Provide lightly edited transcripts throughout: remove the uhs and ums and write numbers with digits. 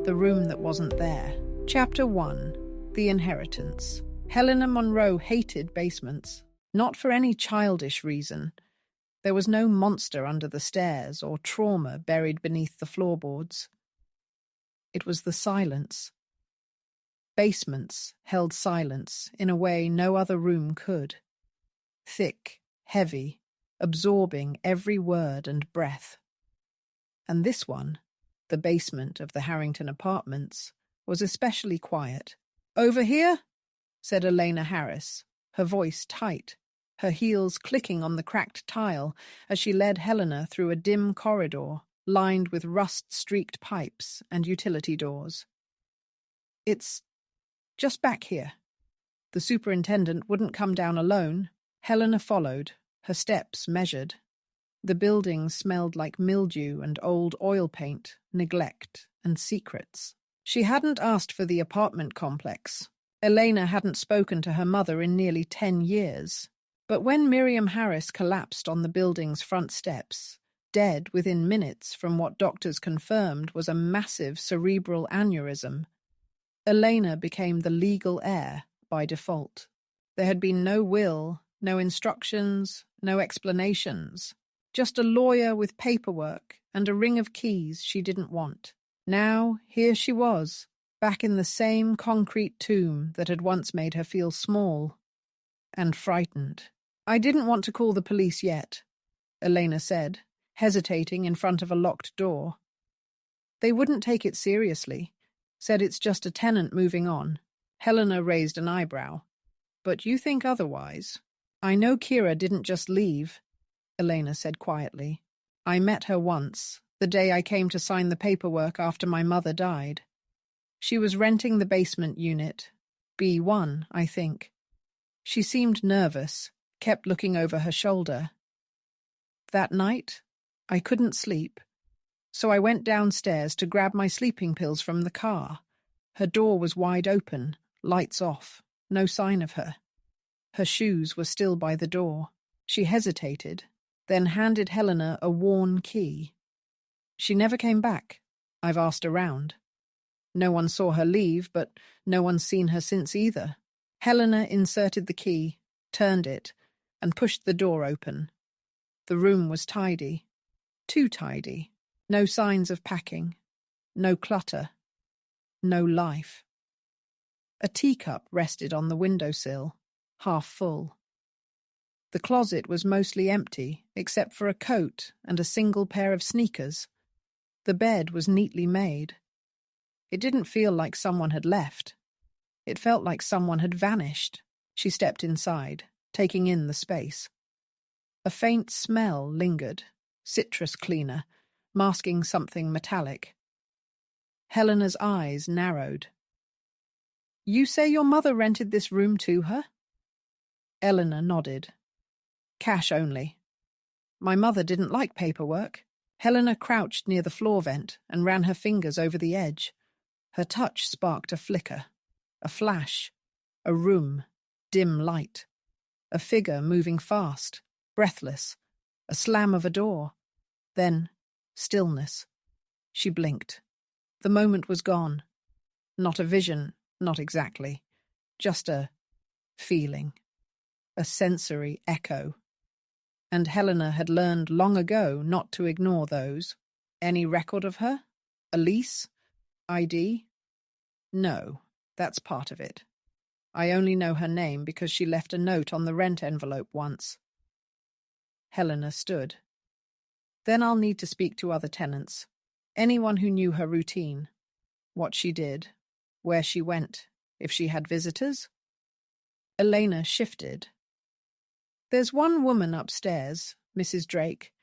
The room that wasn't there. Chapter 1. The Inheritance. Helena Monroe hated basements, not for any childish reason. There was no monster under the stairs or trauma buried beneath the floorboards. It was the silence. Basements held silence in a way no other room could. Thick, heavy, absorbing every word and breath. And this one, the basement of the Harrington apartments, was especially quiet. "Over here?" said Elena Harris, her voice tight, her heels clicking on the cracked tile as she led Helena through a dim corridor lined with rust-streaked pipes and utility doors. "It's just back here." The superintendent wouldn't come down alone. Helena followed, her steps measured. The building smelled like mildew and old oil paint, neglect, and secrets. She hadn't asked for the apartment complex. Elena hadn't spoken to her mother in nearly 10 years. But when Miriam Harris collapsed on the building's front steps, dead within minutes from what doctors confirmed was a massive cerebral aneurysm, Elena became the legal heir by default. There had been no will, no instructions, no explanations. Just a lawyer with paperwork and a ring of keys she didn't want. Now, here she was, back in the same concrete tomb that had once made her feel small and frightened. "I didn't want to call the police yet," Elena said, hesitating in front of a locked door. "They wouldn't take it seriously, said it's just a tenant moving on." Helena raised an eyebrow. "But you think otherwise." "I know Kira didn't just leave," Elena said quietly. "I met her once, the day I came to sign the paperwork after my mother died. She was renting the basement unit, B1, I think. She seemed nervous, kept looking over her shoulder. That night, I couldn't sleep, so I went downstairs to grab my sleeping pills from the car. Her door was wide open, lights off, no sign of her. Her shoes were still by the door. She hesitated, then handed Helena a worn key. She never came back. I've asked around. No one saw her leave, but no one's seen her since either." Helena inserted the key, turned it, and pushed the door open. The room was tidy. Too tidy. No signs of packing. No clutter. No life. A teacup rested on the windowsill, half full. The closet was mostly empty, except for a coat and a single pair of sneakers. The bed was neatly made. It didn't feel like someone had left. It felt like someone had vanished. She stepped inside, taking in the space. A faint smell lingered, citrus cleaner, masking something metallic. Helena's eyes narrowed. "You say your mother rented this room to her?" Eleanor nodded. "Cash only. My mother didn't like paperwork." Helena crouched near the floor vent and ran her fingers over the edge. Her touch sparked a flicker, a flash, a room, dim light, a figure moving fast, breathless, a slam of a door. Then, stillness. She blinked. The moment was gone. Not a vision, not exactly. Just a feeling, a sensory echo. And Helena had learned long ago not to ignore those. Any record of her? A lease? ID? No, that's part of it. I only know her name because she left a note on the rent envelope once. Helena stood. Then I'll need to speak to other tenants. Anyone who knew her routine. What she did. Where she went. If she had visitors. Elena shifted. "There's one woman upstairs, Mrs. Drake.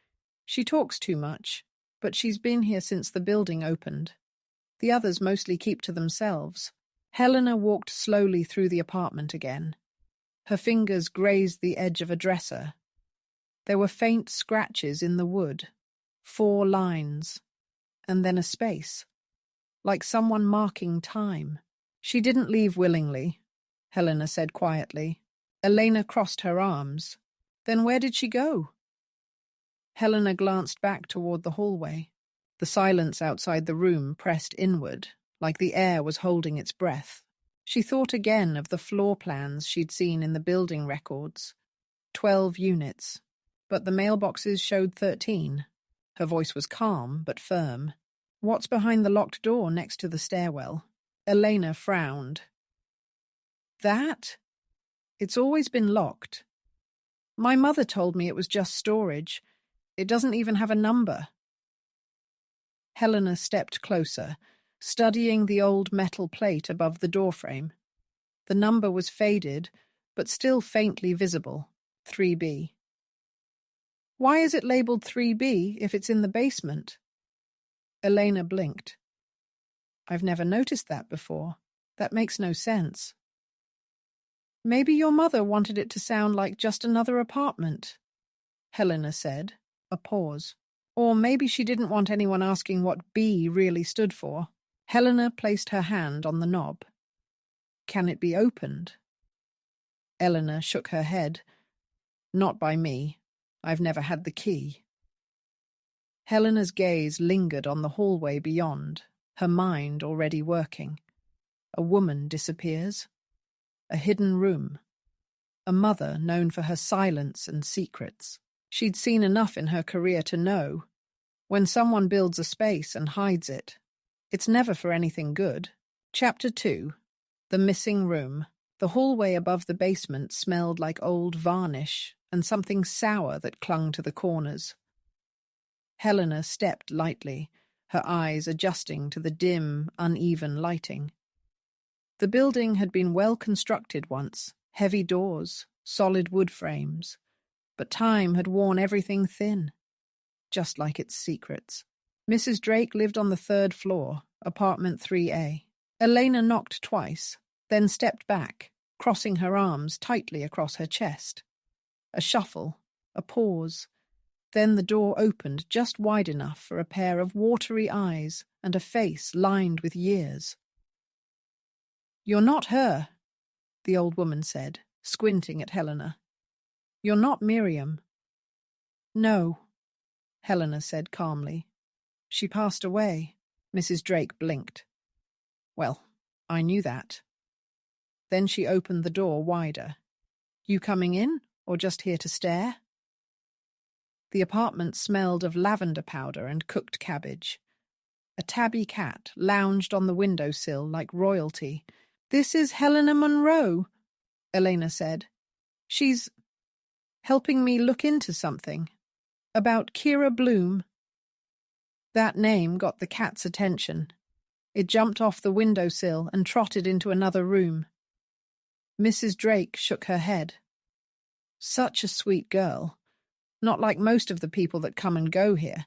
She talks too much, but she's been here since the building opened. The others mostly keep to themselves." Helena walked slowly through the apartment again. Her fingers grazed the edge of a dresser. There were faint scratches in the wood, 4 lines, and then a space, like someone marking time. "She didn't leave willingly," Helena said quietly. Elena crossed her arms. "Then where did she go?" Helena glanced back toward the hallway. The silence outside the room pressed inward, like the air was holding its breath. She thought again of the floor plans she'd seen in the building records. 12 units, but the mailboxes showed 13. Her voice was calm but firm. What's behind the locked door next to the stairwell? Elena frowned. That? It's always been locked. My mother told me it was just storage. It doesn't even have a number. Helena stepped closer, studying the old metal plate above the doorframe. The number was faded, but still faintly visible, 3B. Why is it labeled 3B if it's in the basement? Elena blinked. I've never noticed that before. That makes no sense. Maybe your mother wanted it to sound like just another apartment, Helena said, a pause. Or maybe she didn't want anyone asking what B really stood for. Helena placed her hand on the knob. Can it be opened? Eleanor shook her head. Not by me. I've never had the key. Helena's gaze lingered on the hallway beyond, her mind already working. A woman disappears. A hidden room. A mother known for her silence and secrets. She'd seen enough in her career to know, when someone builds a space and hides it, it's never for anything good. Chapter 2. The Missing Room. The hallway above the basement smelled like old varnish and something sour that clung to the corners. Helena stepped lightly, her eyes adjusting to the dim, uneven lighting. The building had been well constructed once, heavy doors, solid wood frames, but time had worn everything thin, just like its secrets. Mrs. Drake lived on the 3rd floor, apartment 3A. Elena knocked twice, then stepped back, crossing her arms tightly across her chest. A shuffle, a pause. Then the door opened just wide enough for a pair of watery eyes and a face lined with years. You're not her, the old woman said, squinting at Helena. You're not Miriam. No, Helena said calmly. She passed away. Mrs. Drake blinked. Well, I knew that. Then she opened the door wider. You coming in, or just here to stare? The apartment smelled of lavender powder and cooked cabbage. A tabby cat lounged on the windowsill like royalty. This is Helena Monroe, Elena said. She's helping me look into something. About Kira Bloom. That name got the cat's attention. It jumped off the windowsill and trotted into another room. Mrs. Drake shook her head. Such a sweet girl. Not like most of the people that come and go here.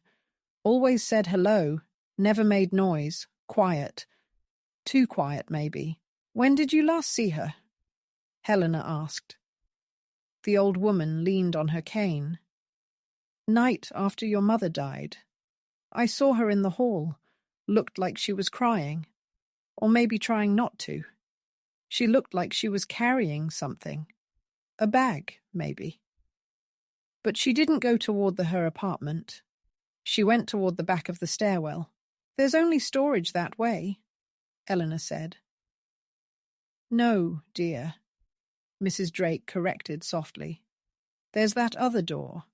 Always said hello, never made noise, quiet. Too quiet, maybe. When did you last see her? Helena asked. The old woman leaned on her cane. Night after your mother died. I saw her in the hall. Looked like she was crying. Or maybe trying not to. She looked like she was carrying something. A bag, maybe. But she didn't go toward her apartment. She went toward the back of the stairwell. There's only storage that way, Eleanor said. No, dear, Mrs. Drake corrected softly. There's that other door,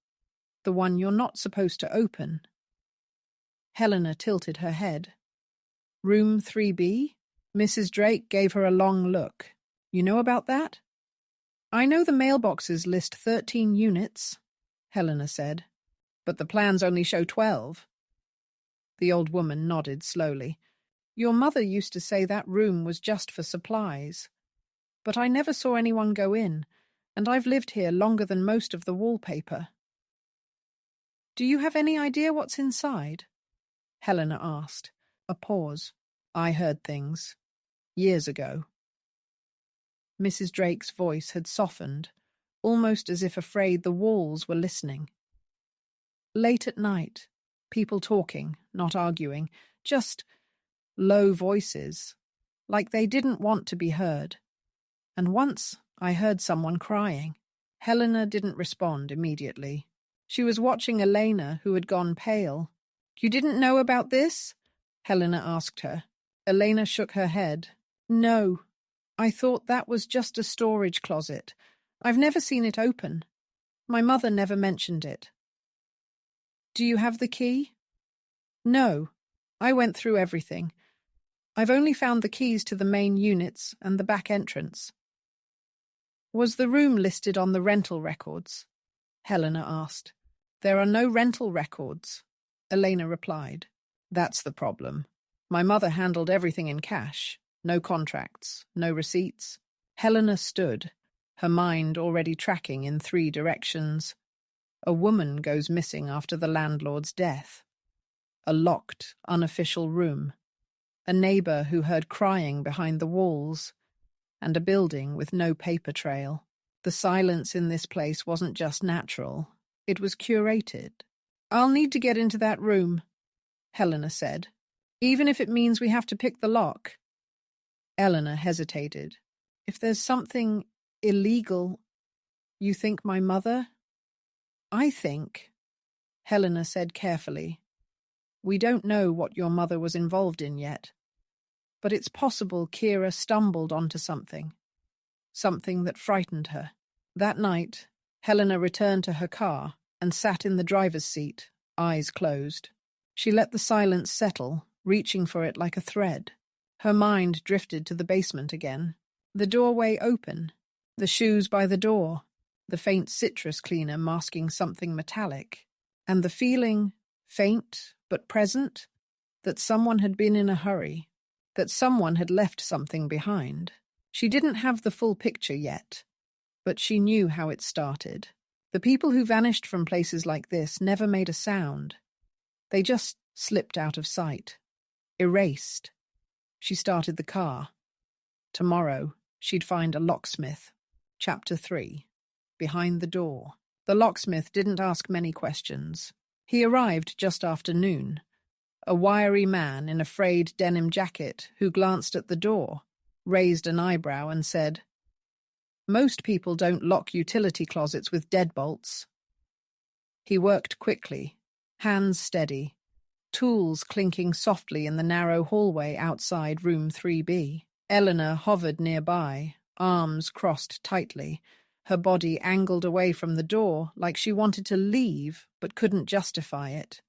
the one you're not supposed to open. Helena tilted her head. Room 3B? Mrs. Drake gave her a long look. You know about that? I know the mailboxes list 13 units, Helena said, but the plans only show 12. The old woman nodded slowly. Your mother used to say that room was just for supplies. But I never saw anyone go in, and I've lived here longer than most of the wallpaper. Do you have any idea what's inside? Helena asked. A pause. I heard things. Years ago. Mrs. Drake's voice had softened, almost as if afraid the walls were listening. Late at night, people talking, not arguing, just low voices, like they didn't want to be heard. And once I heard someone crying. Helena didn't respond immediately. She was watching Elena, who had gone pale. You didn't know about this? Helena asked her. Elena shook her head. No, I thought that was just a storage closet. I've never seen it open. My mother never mentioned it. Do you have the key? No, I went through everything. I've only found the keys to the main units and the back entrance. Was the room listed on the rental records? Helena asked. There are no rental records, Elena replied. That's the problem. My mother handled everything in cash. No contracts, no receipts. Helena stood, her mind already tracking in 3 directions. A woman goes missing after the landlord's death. A locked, unofficial room. A neighbor who heard crying behind the walls. And a building with no paper trail. The silence in this place wasn't just natural. It was curated. I'll need to get into that room, Helena said, even if it means we have to pick the lock. Eleanor hesitated. If there's something illegal, you think my mother? I think, Helena said carefully, we don't know what your mother was involved in yet, but it's possible Kira stumbled onto something that frightened her. That night, Helena returned to her car and sat in the driver's seat, eyes closed. She let the silence settle, reaching for it like a thread. Her mind drifted to the basement again. The doorway open, the shoes by the door, the faint citrus cleaner masking something metallic, and the feeling, faint but present, that someone had been in a hurry, that someone had left something behind. She didn't have the full picture yet, but she knew how it started. The people who vanished from places like this never made a sound. They just slipped out of sight, erased. She started the car. Tomorrow, she'd find a locksmith. Chapter 3. Behind the door. The locksmith didn't ask many questions. He arrived just after noon. A wiry man in a frayed denim jacket who glanced at the door, raised an eyebrow and said, "Most people don't lock utility closets with deadbolts." He worked quickly, hands steady, tools clinking softly in the narrow hallway outside room 3B. Eleanor hovered nearby, arms crossed tightly, her body angled away from the door like she wanted to leave but couldn't justify it.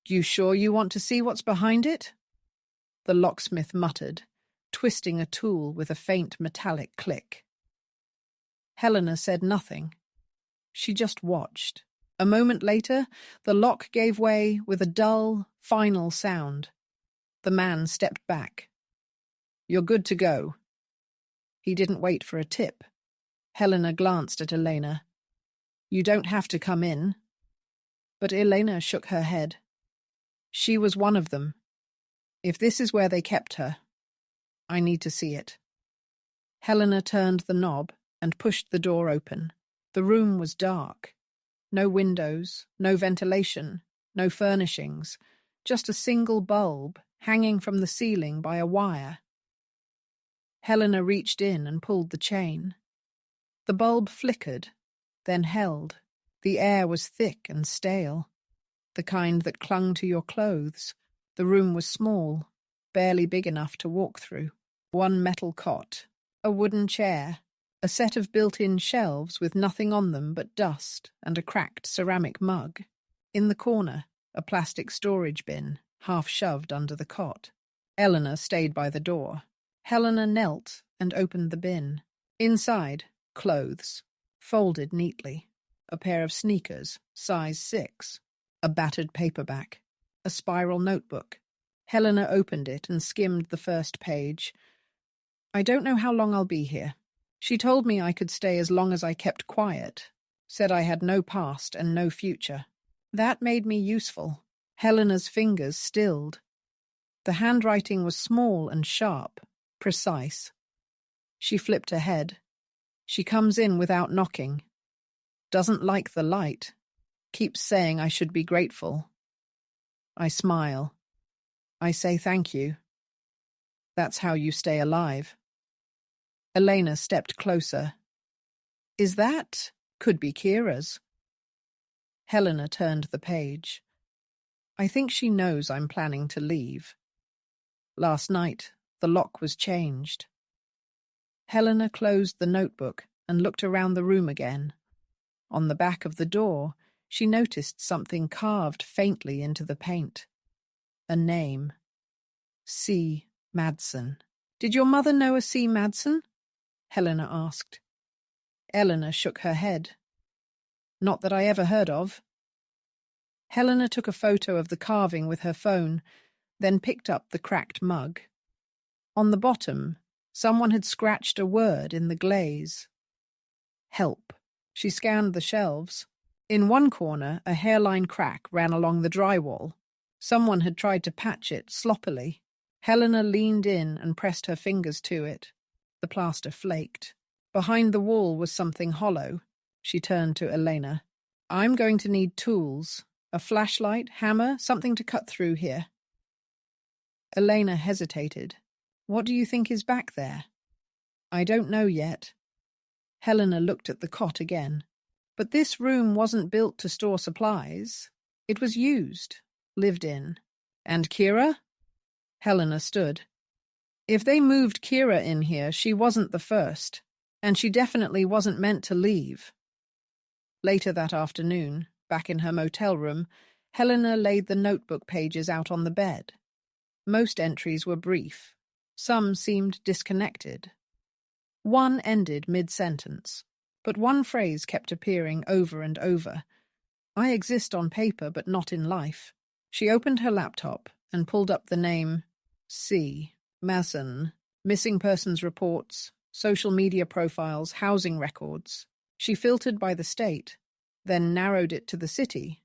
"You sure you want to see what's behind it?" The locksmith muttered, twisting a tool with a faint metallic click. Helena said nothing. She just watched. A moment later, the lock gave way with a dull, final sound. The man stepped back. "You're good to go." He didn't wait for a tip. Helena glanced at Elena. "You don't have to come in." But Elena shook her head. She was one of them. If this is where they kept her, I need to see it. Helena turned the knob and pushed the door open. The room was dark. No windows, no ventilation, no furnishings, just a single bulb hanging from the ceiling by a wire. Helena reached in and pulled the chain. The bulb flickered, then held. The air was thick and stale, the kind that clung to your clothes. The room was small, barely big enough to walk through. One metal cot, a wooden chair, a set of built-in shelves with nothing on them but dust and a cracked ceramic mug. In the corner, a plastic storage bin, half shoved under the cot. Eleanor stayed by the door. Helena knelt and opened the bin. Inside, clothes, folded neatly. A pair of sneakers, size 6. A battered paperback. A spiral notebook. Helena opened it and skimmed the first page. "I don't know how long I'll be here. She told me I could stay as long as I kept quiet. Said I had no past and no future. That made me useful." Helena's fingers stilled. The handwriting was small and sharp, precise. She flipped ahead. "She comes in without knocking. Doesn't like the light. Keeps saying I should be grateful. I smile. I say thank you. That's how you stay alive." Elena stepped closer. "Is that? Could be Kira's." Helena turned the page. "I think she knows I'm planning to leave." Last night, the lock was changed. Helena closed the notebook and looked around the room again. On the back of the door, she noticed something carved faintly into the paint. A name. C. Madsen. "Did your mother know a C. Madsen?" Helena asked. Eleanor shook her head. "Not that I ever heard of." Helena took a photo of the carving with her phone, then picked up the cracked mug. On the bottom, someone had scratched a word in the glaze. Help. She scanned the shelves. In one corner, a hairline crack ran along the drywall. Someone had tried to patch it sloppily. Helena leaned in and pressed her fingers to it. The plaster flaked. Behind the wall was something hollow. She turned to Elena. "I'm going to need tools. A flashlight, hammer, something to cut through here." Elena hesitated. "What do you think is back there?" "I don't know yet." Helena looked at the cot again. But this room wasn't built to store supplies. It was used, lived in. And Kira? Helena stood. If they moved Kira in here, she wasn't the first, and she definitely wasn't meant to leave. Later that afternoon, back in her motel room, Helena laid the notebook pages out on the bed. Most entries were brief. Some seemed disconnected. One ended mid-sentence, but one phrase kept appearing over and over. "I exist on paper, but not in life." She opened her laptop and pulled up the name C. Madsen, missing persons reports, social media profiles, housing records. She filtered by the state, then narrowed it to the city,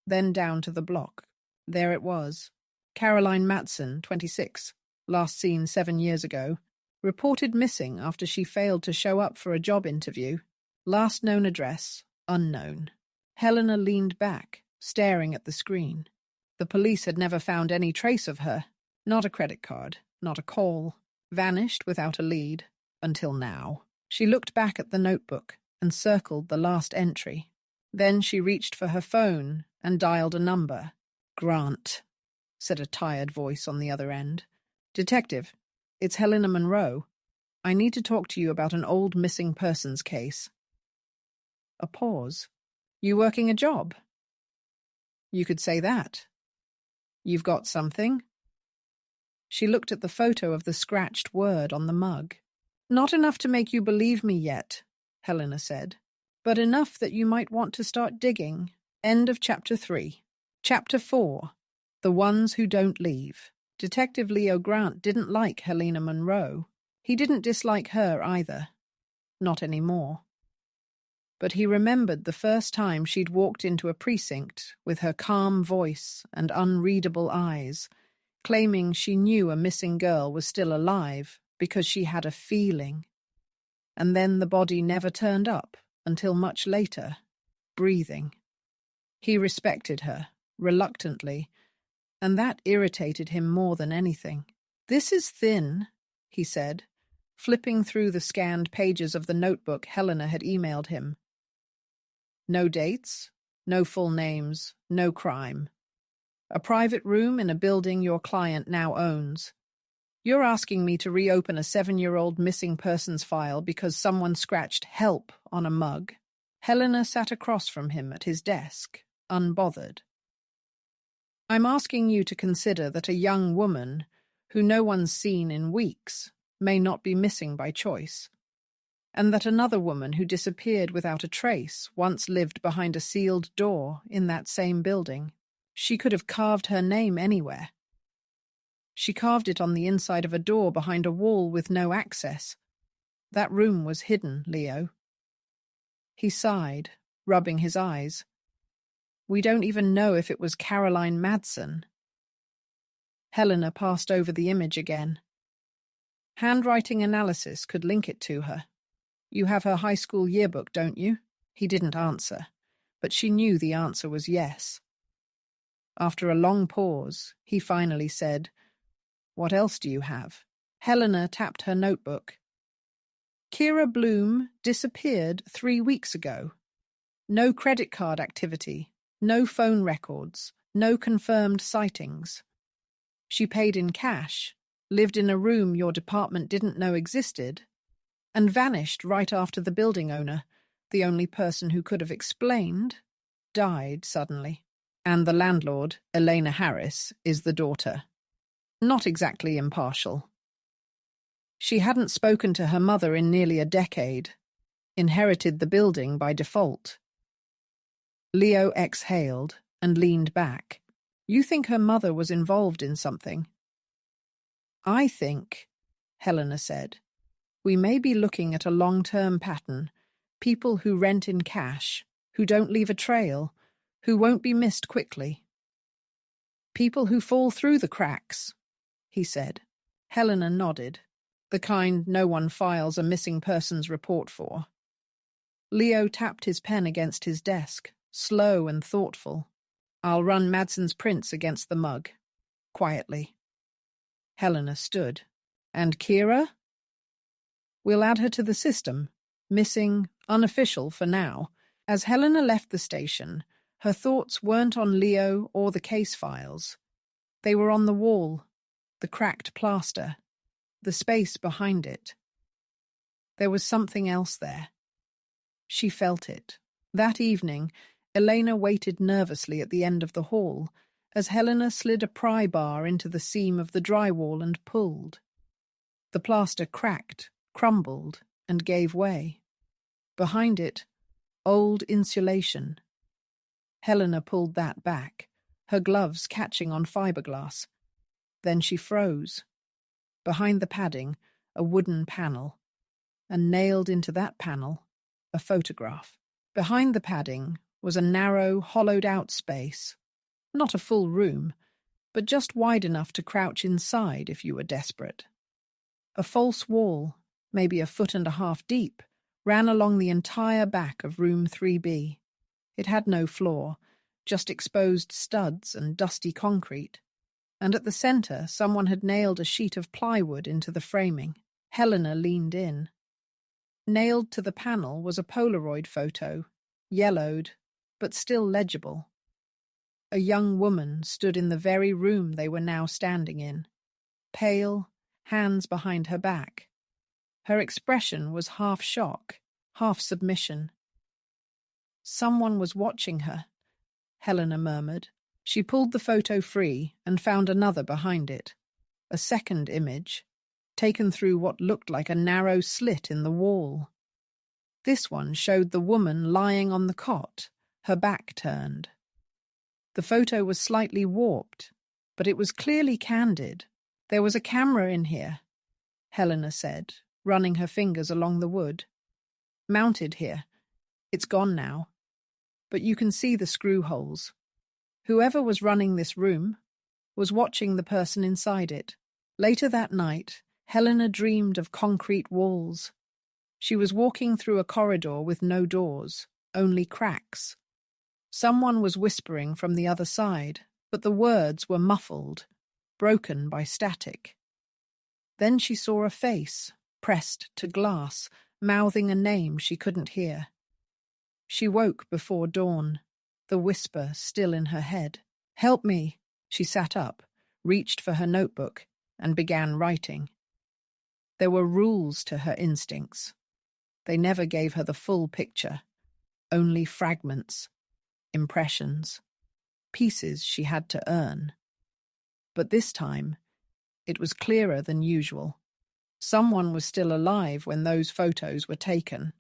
then down to the block. There it was. Caroline Madsen, 26, last seen 7 years ago, reported missing after she failed to show up for a job interview. Last known address, unknown. Helena leaned back, staring at the screen. The police had never found any trace of her. Not a credit card, not a call. Vanished without a lead, until now. She looked back at the notebook and circled the last entry. Then she reached for her phone and dialed a number. "Grant," said a tired voice on the other end. "Detective, it's Helena Monroe. I need to talk to you about an old missing persons case." A pause. "You working a job?" "You could say that." "You've got something?" She looked at the photo of the scratched word on the mug. "Not enough to make you believe me yet," Helena said, "but enough that you might want to start digging." End of Chapter 3. Chapter 4. The Ones Who Don't Leave. Detective Leo Grant didn't like Helena Monroe. He didn't dislike her either. Not anymore. But he remembered the first time she'd walked into a precinct with her calm voice and unreadable eyes, claiming she knew a missing girl was still alive because she had a feeling. And then the body never turned up until much later, breathing. He respected her, reluctantly, and that irritated him more than anything. "This is thin," he said, flipping through the scanned pages of the notebook Helena had emailed him. No dates, no full names, no crime. A private room in a building your client now owns. You're asking me to reopen a 7-year-old missing persons file because someone scratched "help" on a mug. Helena sat across from him at his desk, unbothered. "I'm asking you to consider that a young woman, who no one's seen in weeks, may not be missing by choice, and that another woman who disappeared without a trace once lived behind a sealed door in that same building. She could have carved her name anywhere. She carved it on the inside of a door behind a wall with no access. That room was hidden, Leo." He sighed, rubbing his eyes. "We don't even know if it was Caroline Madsen." Helena passed over the image again. "Handwriting analysis could link it to her. You have her high school yearbook, don't you?" He didn't answer, but she knew the answer was yes. After a long pause, he finally said, "What else do you have?" Helena tapped her notebook. "Kira Bloom disappeared 3 weeks ago. No credit card activity, no phone records, no confirmed sightings. She paid in cash, lived in a room your department didn't know existed, and vanished right after the building owner, the only person who could have explained, died suddenly. And the landlord, Elena Harris, is the daughter. Not exactly impartial. She hadn't spoken to her mother in nearly a decade, inherited the building by default. Leo exhaled and leaned back. You think her mother was involved in something? I think, Helena said, we may be looking at a long-term pattern. People who rent in cash, who don't leave a trail, who won't be missed quickly. People who fall through the cracks, he said. Helena nodded, the kind no one files a missing persons report for. Leo tapped his pen against his desk, slow and thoughtful. I'll run Madsen's prints against the mug, quietly. Helena stood. And Kira? We'll add her to the system, missing, unofficial for now. As Helena left the station, her thoughts weren't on Leo or the case files. They were on the wall, the cracked plaster, the space behind it. There was something else there. She felt it. That evening, Elena waited nervously at the end of the hall as Helena slid a pry bar into the seam of the drywall and pulled. The plaster cracked, crumbled, and gave way. Behind it, old insulation. Helena pulled that back, her gloves catching on fiberglass. Then she froze. Behind the padding, a wooden panel, and nailed into that panel, a photograph. Behind the padding was a narrow, hollowed-out space. Not a full room, but just wide enough to crouch inside if you were desperate. A false wall, maybe 1.5 feet deep, ran along the entire back of room 3B. It had no floor, just exposed studs and dusty concrete. And at the center, someone had nailed a sheet of plywood into the framing. Helena leaned in. Nailed to the panel was a Polaroid photo, yellowed, but still legible. A young woman stood in the very room they were now standing in, pale, hands behind her back. Her expression was half shock, half submission. Someone was watching her, Helena murmured. She pulled the photo free and found another behind it, a second image, taken through what looked like a narrow slit in the wall. This one showed the woman lying on the cot, her back turned. The photo was slightly warped, but it was clearly candid. There was a camera in here, Helena said, running her fingers along the wood. Mounted here. It's gone now. But you can see the screw holes. Whoever was running this room was watching the person inside it. Later that night, Helena dreamed of concrete walls. She was walking through a corridor with no doors, only cracks. Someone was whispering from the other side, but the words were muffled, broken by static. Then she saw a face, pressed to glass, mouthing a name she couldn't hear. She woke before dawn, the whisper still in her head. "Help me!" She sat up, reached for her notebook, and began writing. There were rules to her instincts. They never gave her the full picture, only fragments, impressions, pieces she had to earn. But this time, it was clearer than usual. Someone was still alive when those photos were taken.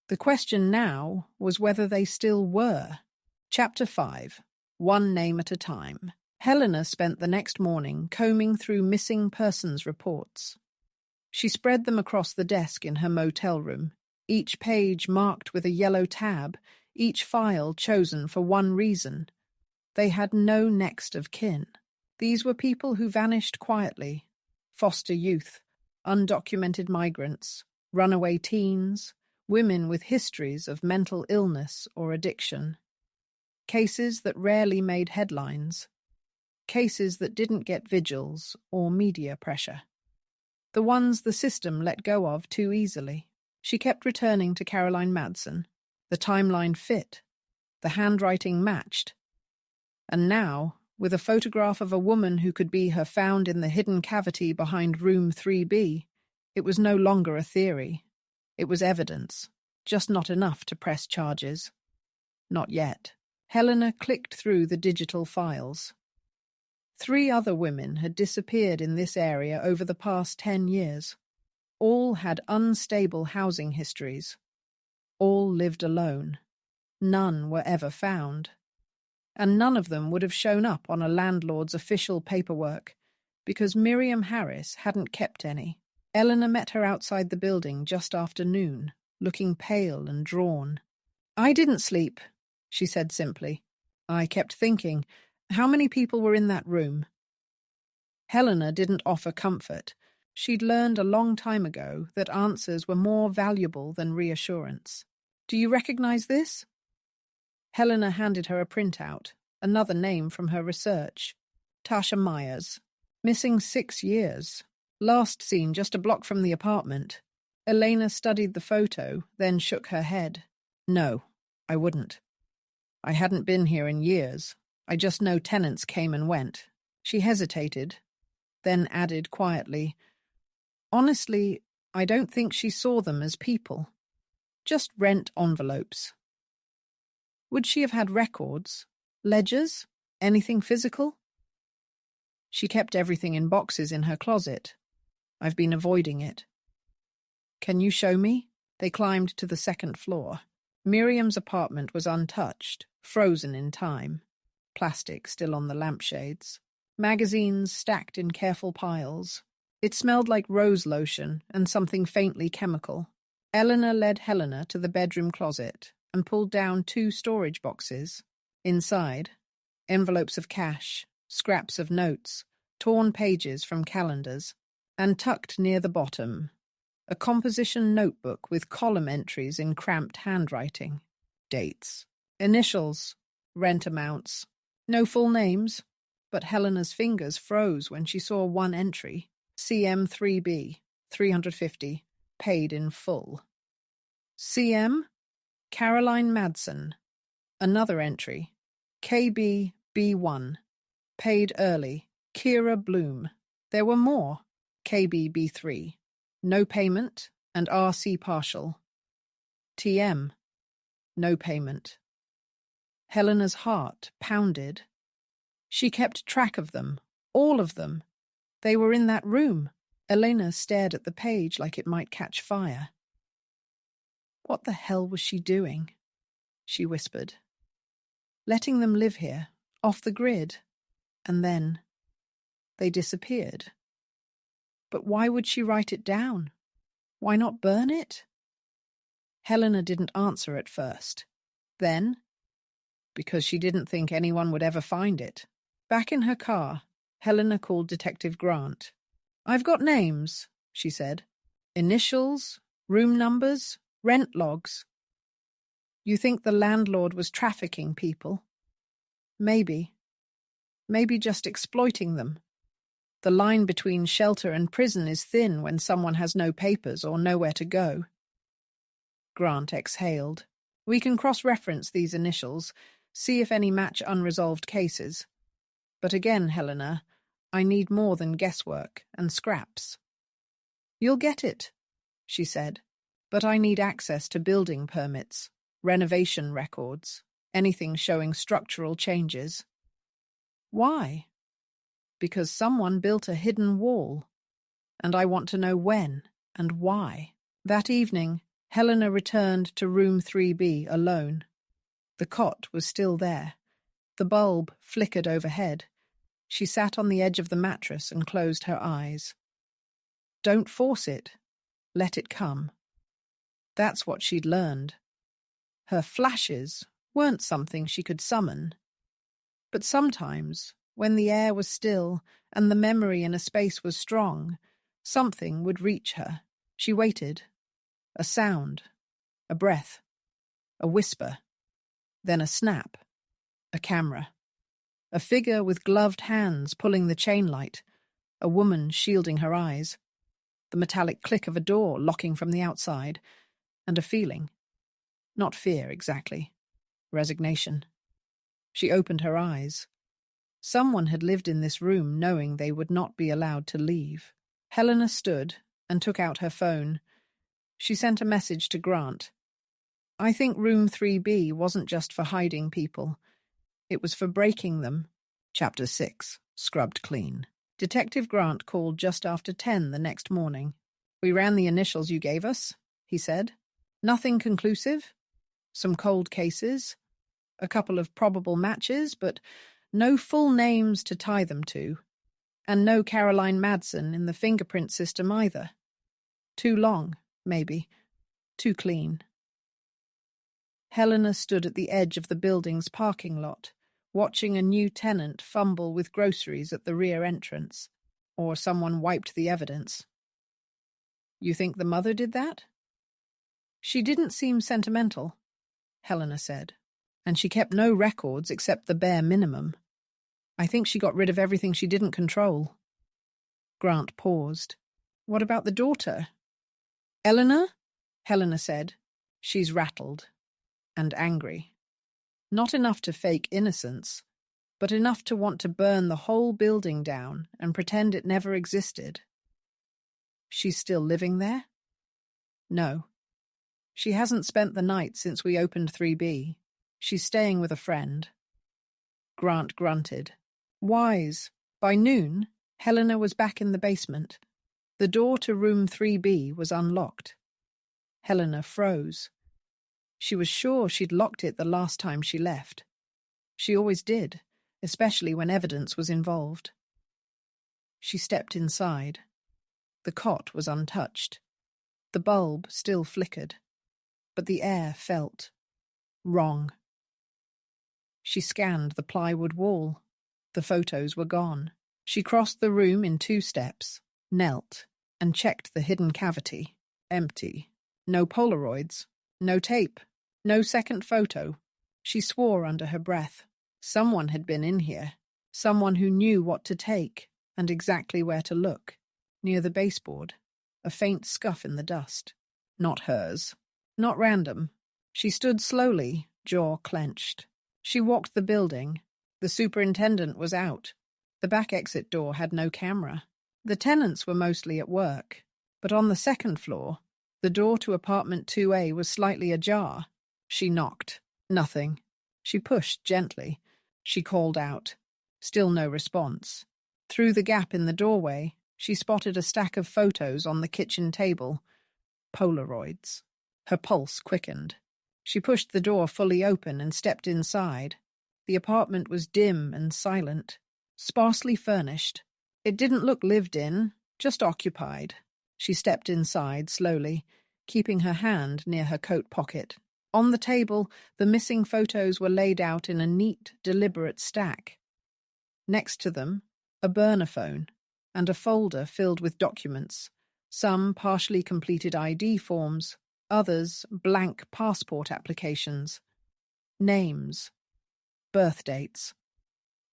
The question now was whether they still were. Chapter 5. One Name at a Time. Helena spent the next morning combing through missing persons reports. She spread them across the desk in her motel room, each page marked with a yellow tab, each file chosen for one reason. They had no next of kin. These were people who vanished quietly: foster youth, undocumented migrants, runaway teens, women with histories of mental illness or addiction. Cases that rarely made headlines. Cases that didn't get vigils or media pressure. The ones the system let go of too easily. She kept returning to Caroline Madsen. The timeline fit. The handwriting matched. And now, with a photograph of a woman who could be her found in the hidden cavity behind room 3B. It was no longer a theory. It was evidence, just not enough to press charges. Not yet. Helena clicked through the digital files. 3 other women had disappeared in this area over the past 10 years. All had unstable housing histories. All lived alone. None were ever found. And none of them would have shown up on a landlord's official paperwork, because Miriam Harris hadn't kept any. Eleanor met her outside the building just after noon, looking pale and drawn. "I didn't sleep," she said simply. "I kept thinking, how many people were in that room?" Helena didn't offer comfort. She'd learned a long time ago that answers were more valuable than reassurance. "Do you recognize this?" Helena handed her a printout, another name from her research. Tasha Myers. Missing 6 years. Last seen just a block from the apartment. Elena studied the photo, then shook her head. "No, I wouldn't. I hadn't been here in years. I just know tenants came and went." She hesitated, then added quietly, "Honestly, I don't think she saw them as people. Just rent envelopes." Would she have had records? Ledgers? Anything physical? She kept everything in boxes in her closet. I've been avoiding it. "Can you show me?" They climbed to the 2nd floor. Miriam's apartment was untouched, frozen in time. Plastic still on the lampshades. Magazines stacked in careful piles. It smelled like rose lotion and something faintly chemical. Eleanor led Helena to the bedroom closet and pulled down 2 storage boxes. Inside, envelopes of cash, scraps of notes, torn pages from calendars, and tucked near the bottom, a composition notebook with column entries in cramped handwriting. Dates, initials, rent amounts. No full names, but Helena's fingers froze when she saw one entry. CM3B, 350, paid in full. CM? Caroline Madsen. Another entry. KBB1, paid early. Kira Bloom. There were more. KBB3, no payment, and RC partial. TM, no payment. Helena's heart pounded. She kept track of them, all of them. They were in that room. Elena stared at the page like it might catch fire. What the hell was she doing? She whispered. Letting them live here, off the grid. And then they disappeared. But why would she write it down? Why not burn it? Helena didn't answer at first. Then, because she didn't think anyone would ever find it. Back in her car, Helena called Detective Grant. "I've got names," she said. "Initials, room numbers, rent logs." "You think the landlord was trafficking people?" "Maybe. Maybe just exploiting them. The line between shelter and prison is thin when someone has no papers or nowhere to go." Grant exhaled. "We can cross-reference these initials, see if any match unresolved cases. But again, Helena, I need more than guesswork and scraps." "You'll get it," she said, "but I need access to building permits, renovation records, anything showing structural changes." "Why?" "Because someone built a hidden wall, and I want to know when and why." That evening, Helena returned to room 3B alone. The cot was still there. The bulb flickered overhead. She sat on the edge of the mattress and closed her eyes. Don't force it. Let it come. That's what she'd learned. Her flashes weren't something she could summon. But sometimes, when the air was still and the memory in a space was strong, something would reach her. She waited. A sound, a breath, a whisper, then a snap, a camera. A figure with gloved hands pulling the chain light, a woman shielding her eyes, the metallic click of a door locking from the outside, and a feeling. Not fear, exactly. Resignation. She opened her eyes. Someone had lived in this room knowing they would not be allowed to leave. Helena stood and took out her phone. She sent a message to Grant. I think room 3B wasn't just for hiding people. It was for breaking them. Chapter 6. Scrubbed clean. Detective Grant called just after 10 the next morning. We ran the initials you gave us, he said. Nothing conclusive. Some cold cases. A couple of probable matches, but no full names to tie them to. And no Caroline Madsen in the fingerprint system either. Too long, maybe. Too clean. Helena stood at the edge of the building's parking lot, watching a new tenant fumble with groceries at the rear entrance. Or someone wiped the evidence. You think the mother did that? She didn't seem sentimental, Helena said, and she kept no records except the bare minimum. I think she got rid of everything she didn't control. Grant paused. What about the daughter? Eleanor? Helena said. She's rattled. And angry. Not enough to fake innocence, but enough to want to burn the whole building down and pretend it never existed. She's still living there? No. She hasn't spent the night since we opened 3B. She's staying with a friend. Grant grunted. Wise. By noon, Helena was back in the basement. The door to room 3B was unlocked. Helena froze. She was sure she'd locked it the last time she left. She always did, especially when evidence was involved. She stepped inside. The cot was untouched. The bulb still flickered, but the air felt wrong. She scanned the plywood wall. The photos were gone. She crossed the room in 2 steps, knelt, and checked the hidden cavity. Empty. No Polaroids. No tape. No second photo. She swore under her breath. Someone had been in here. Someone who knew what to take and exactly where to look. Near the baseboard. A faint scuff in the dust. Not hers. Not random. She stood slowly, jaw clenched. She walked the building. The superintendent was out. The back exit door had no camera. The tenants were mostly at work. But on the second floor, the door to apartment 2A was slightly ajar. She knocked. Nothing. She pushed gently. She called out. Still no response. Through the gap in the doorway, she spotted a stack of photos on the kitchen table. Polaroids. Her pulse quickened. She pushed the door fully open and stepped inside. The apartment was dim and silent, sparsely furnished. It didn't look lived in, just occupied. She stepped inside slowly, keeping her hand near her coat pocket. On the table, the missing photos were laid out in a neat, deliberate stack. Next to them, a burner phone and a folder filled with documents, some partially completed ID forms, others blank passport applications. Names. Birth dates.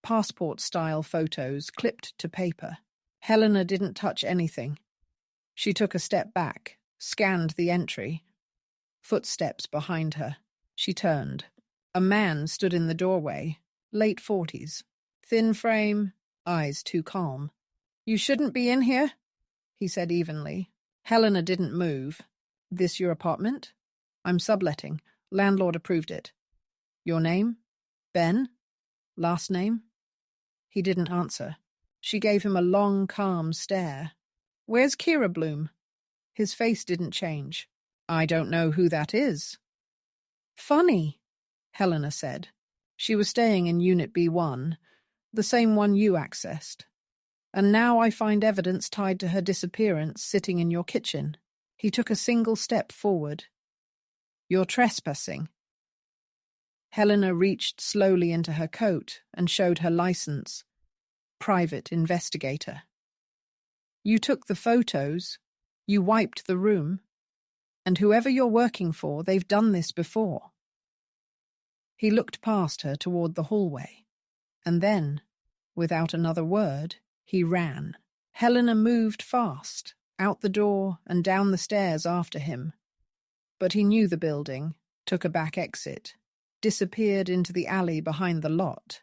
Passport-style photos clipped to paper. Helena didn't touch anything. She took a step back, scanned the entry. Footsteps behind her. She turned. A man stood in the doorway, late 40s. Thin frame, eyes too calm. You shouldn't be in here, he said evenly. Helena didn't move. This your apartment? I'm subletting. Landlord approved it. Your name? Ben? Last name? He didn't answer. She gave him a long, calm stare. Where's Kira Bloom? His face didn't change. I don't know who that is. Funny, Helena said. She was staying in Unit B1, the same one you accessed. And now I find evidence tied to her disappearance sitting in your kitchen. He took a single step forward. You're trespassing. Helena reached slowly into her coat and showed her license. Private investigator. You took the photos. You wiped the room. And whoever you're working for, they've done this before. He looked past her toward the hallway. And then, without another word, he ran. Helena moved fast, out the door and down the stairs after him. But he knew the building, took a back exit, disappeared into the alley behind the lot.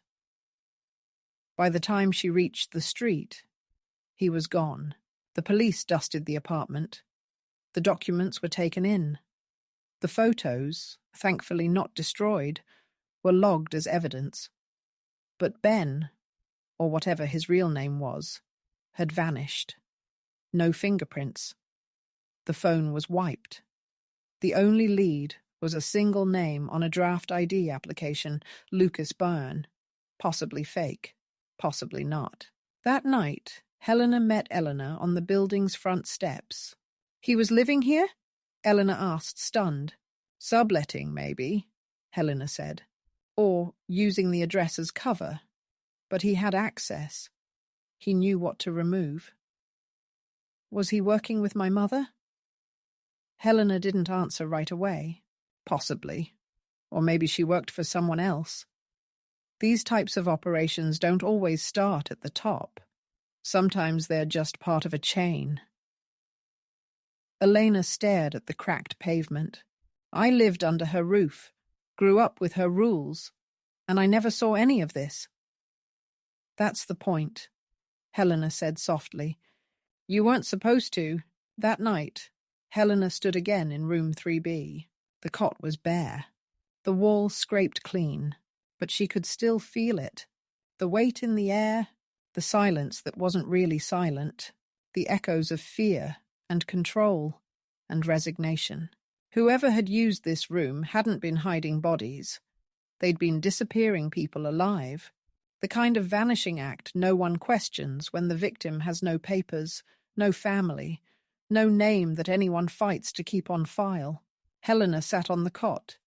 By the time she reached the street, he was gone. The police dusted the apartment. The documents were taken in. The photos, thankfully not destroyed, were logged as evidence. But Ben, or whatever his real name was, had vanished. No fingerprints. The phone was wiped. The only lead was a single name on a draft ID application, Lucas Byrne. Possibly fake, possibly not. That night, Helena met Elena on the building's front steps. "He was living here?" Elena asked, stunned. "Subletting, maybe," Helena said. "Or using the address as cover. But he had access. He knew what to remove." "Was he working with my mother?" Helena didn't answer right away. Possibly. Or maybe she worked for someone else. These types of operations don't always start at the top. Sometimes they're just part of a chain. Elena stared at the cracked pavement. "I lived under her roof, grew up with her rules, and I never saw any of this." "That's the point," Helena said softly. "You weren't supposed to." That night, Helena stood again in room 3B. The cot was bare. The wall scraped clean, but she could still feel it. The weight in the air, the silence that wasn't really silent, the echoes of fear and control and resignation. Whoever had used this room hadn't been hiding bodies. They'd been disappearing people alive. The kind of vanishing act no one questions when the victim has no papers, no family, no name that anyone fights to keep on file. Helena sat on the cot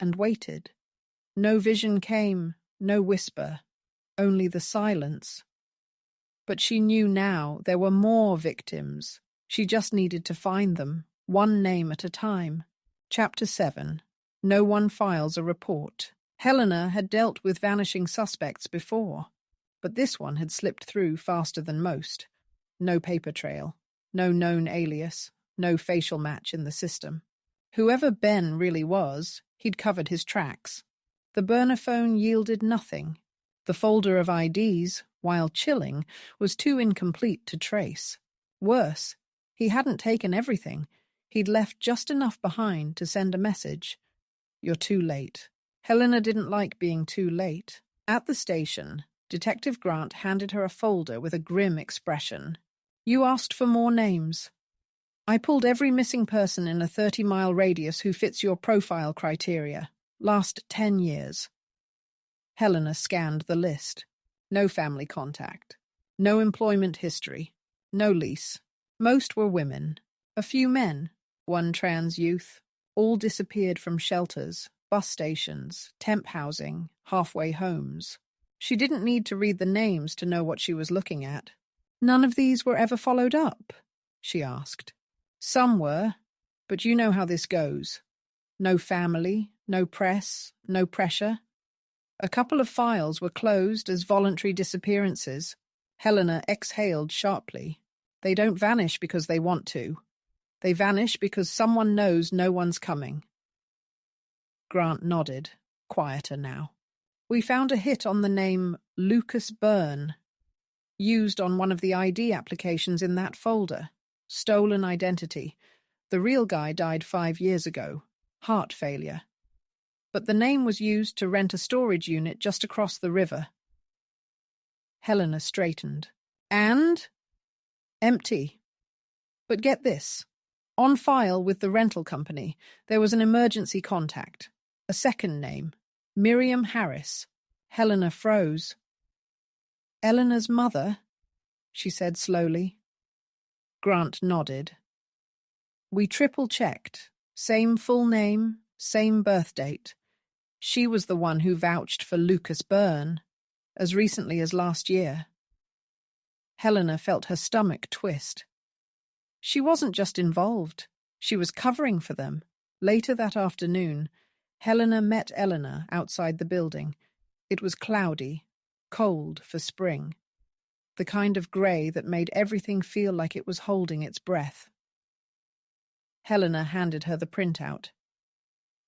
and waited. No vision came, no whisper, only the silence. But she knew now there were more victims. She just needed to find them, one name at a time. Chapter 7. No one files a report. Helena had dealt with vanishing suspects before, but this one had slipped through faster than most. No paper trail, no known alias, no facial match in the system. Whoever Ben really was, he'd covered his tracks. The burner phone yielded nothing. The folder of IDs, while chilling, was too incomplete to trace. Worse, he hadn't taken everything. He'd left just enough behind to send a message. "You're too late." Helena didn't like being too late. At the station, Detective Grant handed her a folder with a grim expression. "You asked for more names. I pulled every missing person in a 30-mile radius who fits your profile criteria. Last 10 years. Helena scanned the list. No family contact. No employment history. No lease. Most were women. A few men. One trans youth. All disappeared from shelters, bus stations, temp housing, halfway homes. She didn't need to read the names to know what she was looking at. "None of these were ever followed up?" she asked. "Some were, but you know how this goes. No family, no press, no pressure. A couple of files were closed as voluntary disappearances." Helena exhaled sharply. "They don't vanish because they want to. They vanish because someone knows no one's coming." Grant nodded, quieter now. "We found a hit on the name Lucas Byrne, used on one of the ID applications in that folder. Stolen identity. The real guy died 5 years ago. Heart failure. But the name was used to rent a storage unit just across the river." Helena straightened. "And?" "Empty. But get this. On file with the rental company, there was an emergency contact. A second name. Miriam Harris." Helena froze. "Eleanor's mother?" she said slowly. Grant nodded. "We triple-checked. Same full name, same birth date. She was the one who vouched for Lucas Byrne, as recently as last year." Helena felt her stomach twist. She wasn't just involved. She was covering for them. Later that afternoon, Helena met Elena outside the building. It was cloudy, cold for spring. The kind of grey that made everything feel like it was holding its breath. Helena handed her the printout.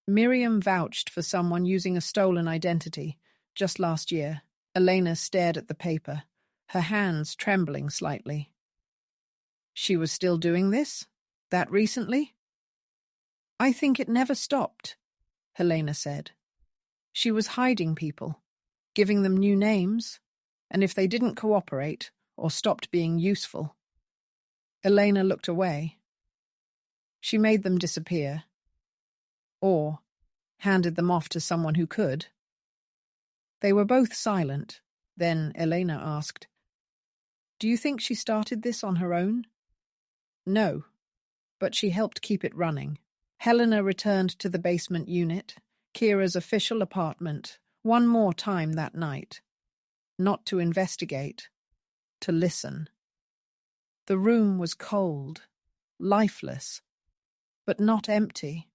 Miriam vouched for someone using a stolen identity, just last year. Elena stared at the paper, her hands trembling slightly. She was still doing this? That recently? I think it never stopped, Helena said. She was hiding people, giving them new names, and if they didn't cooperate or stopped being useful. Elena looked away. She made them disappear, or handed them off to someone who could. They were both silent. Then Elena asked, "Do you think she started this on her own?" No, but she helped keep it running. Helena returned to the basement unit, Kira's official apartment, one more time that night. Not to investigate, to listen. The room was cold, lifeless, but not empty.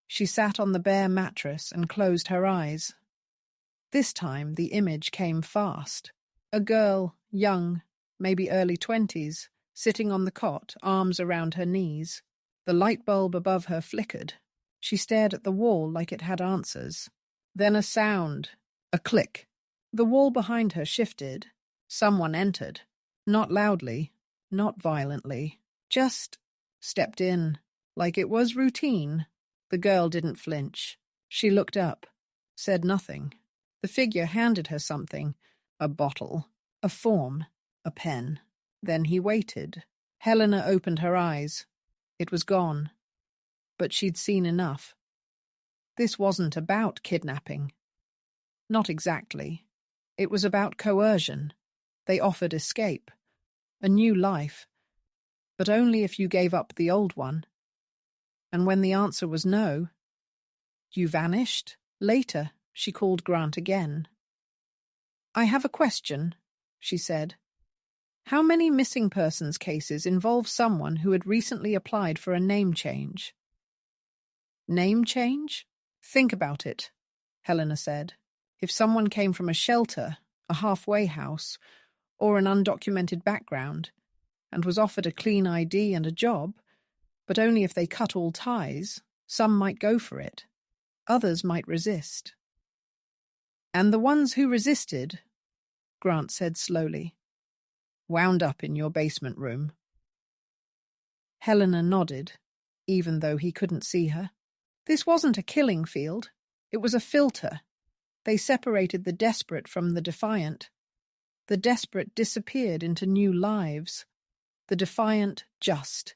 She sat on the bare mattress and closed her eyes. This time the image came fast. A girl, young, maybe early 20s, sitting on the cot, arms around her knees. The light bulb above her flickered. She stared at the wall like it had answers. Then a sound, a click. The wall behind her shifted. Someone entered. Not loudly, not violently, just stepped in, like it was routine. The girl didn't flinch. She looked up, said nothing. The figure handed her something, a bottle, a form, a pen. Then he waited. Helena opened her eyes. It was gone. But she'd seen enough. This wasn't about kidnapping. Not exactly. It was about coercion. They offered escape, a new life, but only if you gave up the old one. And when the answer was no, you vanished. Later, she called Grant again. "I have a question," she said. "How many missing persons cases involve someone who had recently applied for a name change?" "Name change? Think about it," Helena said. "If someone came from a shelter, a halfway house, or an undocumented background, and was offered a clean ID and a job, but only if they cut all ties, some might go for it. Others might resist." "And the ones who resisted," Grant said slowly, "wound up in your basement room." Helena nodded, even though he couldn't see her. This wasn't a killing field. It was a filter. They separated the desperate from the defiant. The desperate disappeared into new lives. The defiant just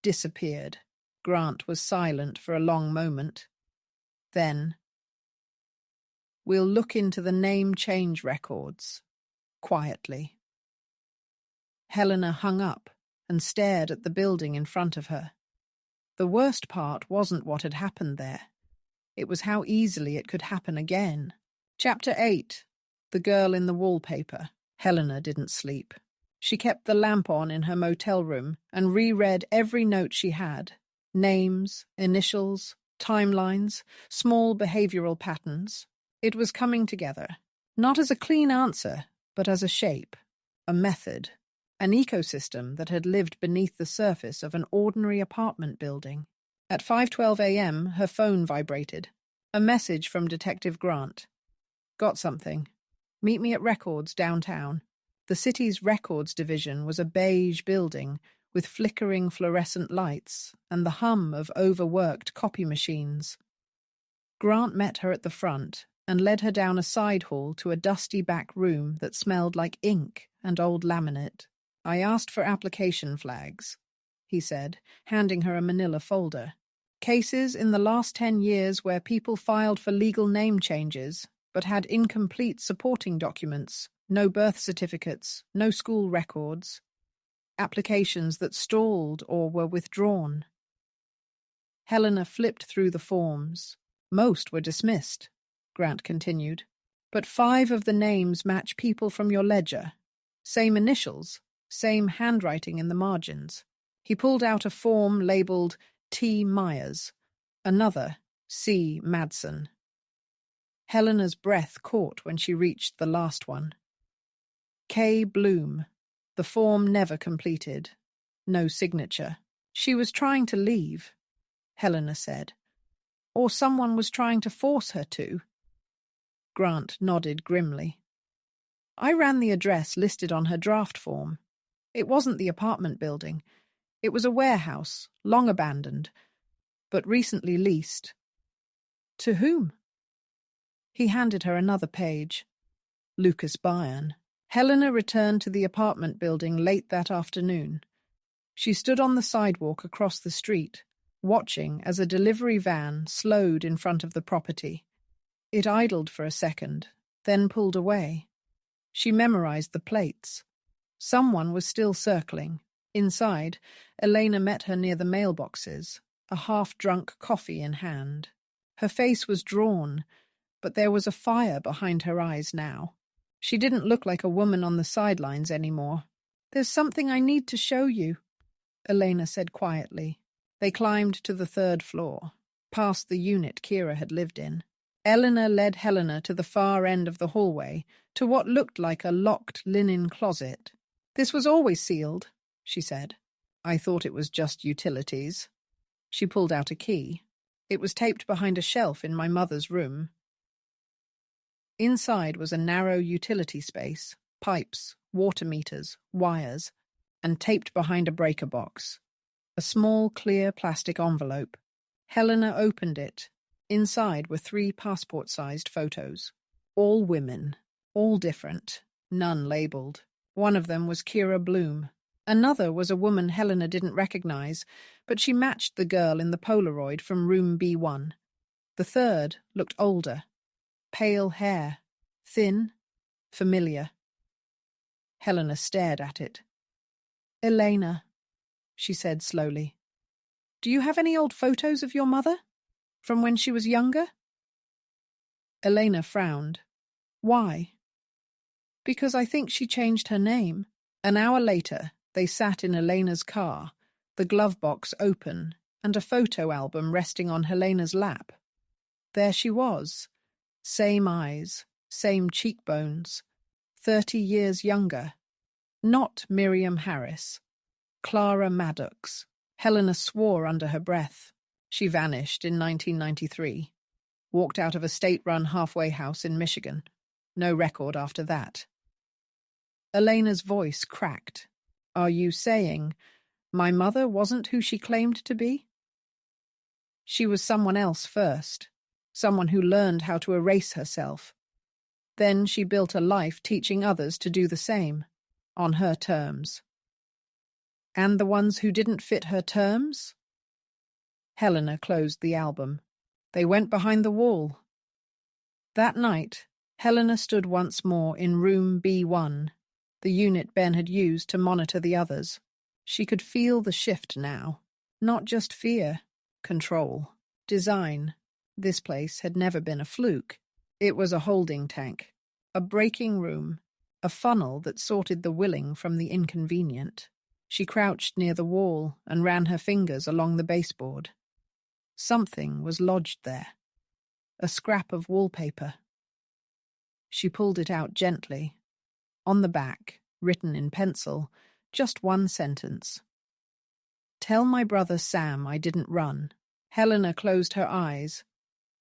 disappeared. Grant was silent for a long moment. Then, "We'll look into the name change records," quietly. Helena hung up and stared at the building in front of her. The worst part wasn't what had happened there. It was how easily it could happen again. Chapter 8. The Girl in the Wallpaper. Helena didn't sleep. She kept the lamp on in her motel room and reread every note she had. Names, initials, timelines, small behavioral patterns. It was coming together. Not as a clean answer, but as a shape, a method, an ecosystem that had lived beneath the surface of an ordinary apartment building. At 5:12 a.m., her phone vibrated. A message from Detective Grant. "Got something. Meet me at Records downtown." The city's records division was a beige building with flickering fluorescent lights and the hum of overworked copy machines. Grant met her at the front and led her down a side hall to a dusty back room that smelled like ink and old laminate. "I asked for application flags," he said, handing her a manila folder. "Cases in the last 10 years where people filed for legal name changes but had incomplete supporting documents, no birth certificates, no school records, applications that stalled or were withdrawn." Helena flipped through the forms. "Most were dismissed," Grant continued, "but 5 of the names match people from your ledger. Same initials, same handwriting in the margins." He pulled out a form labeled T. Myers, another C. Madsen. Helena's breath caught when she reached the last one. K. Bloom. The form never completed. No signature. "She was trying to leave," Helena said. "Or someone was trying to force her to." Grant nodded grimly. I ran the address listed on her draft form. It wasn't the apartment building. It was a warehouse, long abandoned, but recently leased. To whom? He handed her another page. Lucas Byrne. Helena returned to the apartment building late that afternoon. She stood on the sidewalk across the street, watching as a delivery van slowed in front of the property. It idled for a second, then pulled away. She memorized the plates. Someone was still circling. Inside, Elena met her near the mailboxes, a half-drunk coffee in hand. Her face was drawn, but there was a fire behind her eyes now. She didn't look like a woman on the sidelines anymore. "There's something I need to show you," Elena said quietly. They climbed to the 3rd floor, past the unit Kira had lived in. Eleanor led Helena to the far end of the hallway, to what looked like a locked linen closet. "This was always sealed," she said. "I thought it was just utilities." She pulled out a key. "It was taped behind a shelf in my mother's room." Inside was a narrow utility space, pipes, water meters, wires, and taped behind a breaker box. A small, clear plastic envelope. Helena opened it. Inside were 3 passport-sized photos. All women, all different, none labeled. One of them was Kira Bloom. Another was a woman Helena didn't recognize, but she matched the girl in the Polaroid from room B1. The third looked older. Pale hair, thin, familiar. Helena stared at it. "Elena," she said slowly, "do you have any old photos of your mother? From when she was younger?" Elena frowned. "Why?" "Because I think she changed her name." An hour later, they sat in Elena's car, the glove box open, and a photo album resting on Helena's lap. There she was. Same eyes, same cheekbones, 30 years younger. Not Miriam Harris. Clara Maddox. Helena swore under her breath. She vanished in 1993. Walked out of a state-run halfway house in Michigan. No record after that. Elena's voice cracked. "Are you saying my mother wasn't who she claimed to be?" She was someone else first. Someone who learned how to erase herself. Then she built a life teaching others to do the same, on her terms. And the ones who didn't fit her terms? Helena closed the album. They went behind the wall. That night, Helena stood once more in room B1, the unit Ben had used to monitor the others. She could feel the shift now. Not just fear, control, design. This place had never been a fluke. It was a holding tank, a breaking room, a funnel that sorted the willing from the inconvenient. She crouched near the wall and ran her fingers along the baseboard. Something was lodged there. A scrap of wallpaper. She pulled it out gently. On the back, written in pencil, just one sentence. "Tell my brother Sam I didn't run." Helena closed her eyes.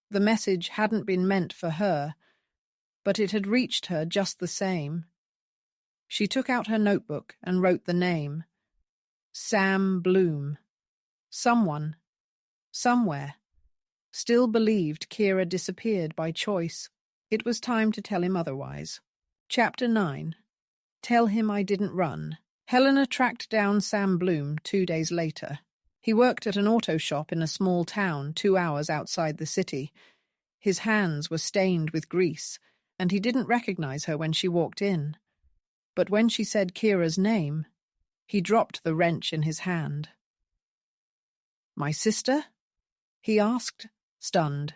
The message hadn't been meant for her, but it had reached her just the same. She took out her notebook and wrote the name. Sam Bloom. Someone, somewhere, still believed Kira disappeared by choice. It was time to tell him otherwise. Chapter 9. Tell him I didn't run. Helena tracked down Sam Bloom 2 days later. He worked at an auto shop in a small town 2 hours outside the city. His hands were stained with grease, and he didn't recognize her when she walked in. But when she said Kira's name, he dropped the wrench in his hand. "My sister?" he asked, stunned.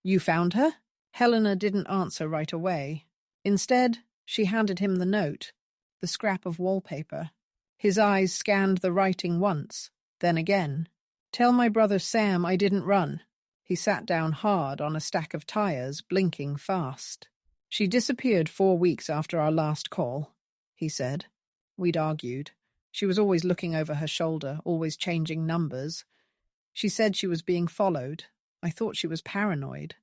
"You found her?" Helena didn't answer right away. Instead, she handed him the note, the scrap of wallpaper. His eyes scanned the writing once, then again. "Tell my brother Sam I didn't run." He sat down hard on a stack of tires, blinking fast. "She disappeared 4 weeks after our last call," he said. We'd argued. She was always looking over her shoulder, always changing numbers. She said she was being followed. I thought she was paranoid.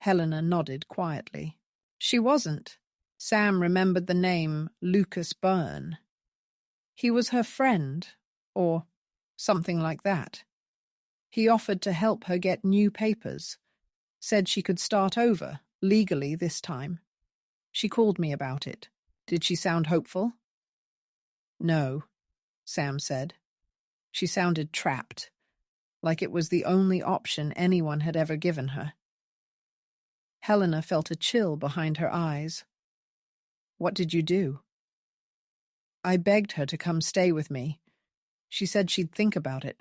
Helena nodded quietly. She wasn't. Sam remembered the name Lucas Byrne. He was her friend, or something like that. He offered to help her get new papers, said she could start over, legally this time. She called me about it. Did she sound hopeful? No, Sam said. She sounded trapped, like it was the only option anyone had ever given her. Helena felt a chill behind her eyes. What did you do? I begged her to come stay with me. She said she'd think about it.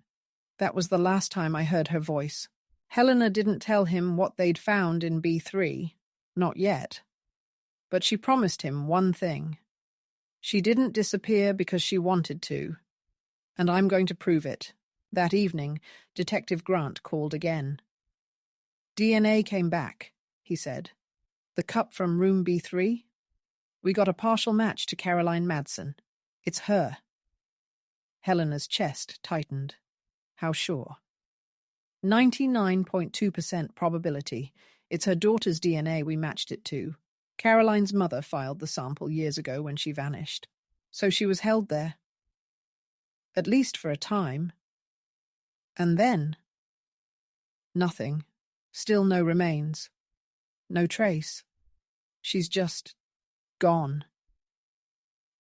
That was the last time I heard her voice. Helena didn't tell him what they'd found in B3, not yet. But she promised him one thing. She didn't disappear because she wanted to. And I'm going to prove it. That evening, Detective Grant called again. DNA came back, he said. The cup from room B3? We got a partial match to Caroline Madsen. It's her. Helena's chest tightened. How sure? 99.2% probability. It's her daughter's DNA we matched it to. Caroline's mother filed the sample years ago when she vanished. So she was held there. At least for a time. And then? Nothing. Still no remains. No trace. She's just gone.